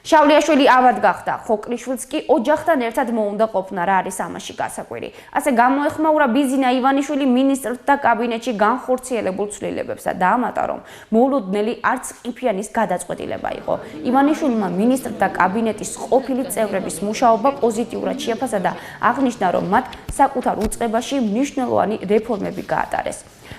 შავლიაშვილი ავად გახდა, ხოკლიშვილს კი ოჯახთან ერთად მოუნდა ყოფნა, რა არის ამაში გასაკვირი. ასე გამოეხმაურა ბიზინა ივანიშვილი მინისტრთა კაბინეტში განხორციელებულ ცვლილებებს და დაამატა, რომ მოულოდნელი არც ყიფიანის გადაწყვეტილება იყო. ივანიშვილმა მინისტრთა კაბინეტის ყოფილი წევრების მუშაობა პოზიტიურად შეაფასა და აღნიშნა, რომ მათ საკუთარ უწყებაში მნიშვნელოვანი რეფორმები გაატარეს.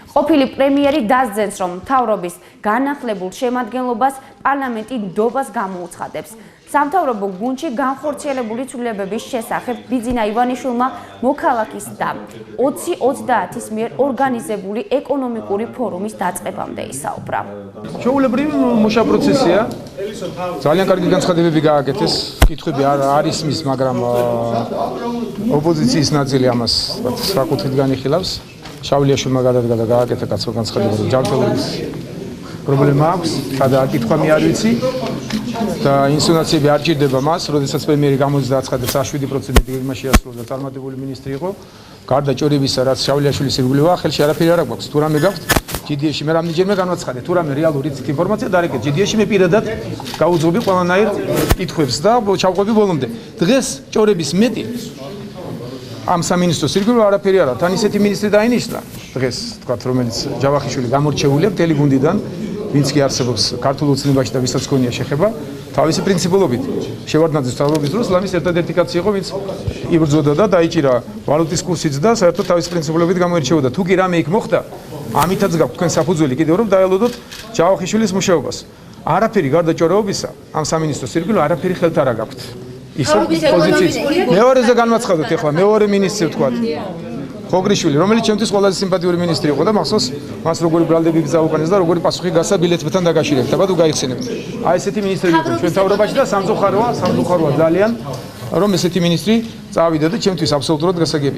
ყოფილი პრემიერი დასძენს, რომ მთავრობის განახლებულ შემადგენლობას პარლამენტი ნდობას გამოუცხადებს. სამთავრობო გუნდში განხორციელებული ცვლილებების შესახებ ბიზინა ივანიშვილმა მოქალაქის და 20-30-ის მიერ ორგანიზებული ეკონომიკური ფორუმის დაწყებამდე ისაუბრა. ჩვეულებრივი მუშა პროცესია. ძალიან კარგი განცხადებები გააკეთეს. კითხვები არ ისმის, მაგრამ ოპოზიციის ნაწილი ამას საკუთრით განიხილავს. შავლიაშვილმა გადადგა და გააკეთა კაცო განცხადება, რომ ჯანმრთელობის პრობლემა აქვს, სადაა კითხვამი არ ვიცი და ინსინუაციები არ ჭირდება მას, როდესაც პრემიერი გამოდის და აცხადებს 7% გეგმა შეასრულა და წარმატებული მინისტრი იყო. გარდა ჭორებისა, რაც შავლიაშვილის ირგვლივაა, ხელში არაფერი არ აქვს. თუ რამე გაქვთ GDS-ში მე რამდენჯერმე განვაცხადე, თუ რამე რეალური იცით ინფორმაცია დარეკეთ GDS-ში მე პირადად გაუძღობი ყველანაირ კითხვებს და ჩავყვები ბოლომდე. დღეს ჭორების მეტი ამ სამინისტროს ირგვლივ არაფერი არა. თან ისეთი მინისტრი დაინიშნა დღეს, თქვათ, რომელიც ჯავახიშვილი გამორჩეულია მთელი გუნდიდან, ვინც კი არსებობს ქართულ ოცნებაში და ვისაც ქონია შეხება, თავისი პრინციპულობით. შევარდნაძის თავობის დროს ლამის ერთადერთი კაცი იყო, ვინც იბრძოდა და დაიჭირა ვალუტის კურსიც და საერთოდ თავისი პრინციპულობით გამოირჩეოდა. თუ კი რამე იქ მოხდა, ამითაც გაქვთ თქვენ საფუძველი კიდევ რომ დაელოდოთ ჯავახიშვილის მუშაობას. არაფერი გარდა ჭორაობისა ამ სამინისტროს ირგვლივ არაფერი ხელთ არ გაქვთ. ის პოზიციის მეორეზე განვაცხადოთ ახლა მეორე მინისტრი ვთქვათ ხოგრიშვილი, რომელიც ჩემთვის ყველაზე სიმპათიური მინისტრი იყო და მახსოვს მას როგორი ბრალდები გზაუყენეს და როგორი პასუხი გასცა ბილეთებთან დაკავშირებით. აბა თუ გაიხსენებთ. აი ესეთი მინისტრები იყო ჩვენ თავრობაში და სამწუხაროა ძალიან რომ ესეთი მინისტრი წავიდა და ჩემთვის აბსოლუტურად გასაგებია.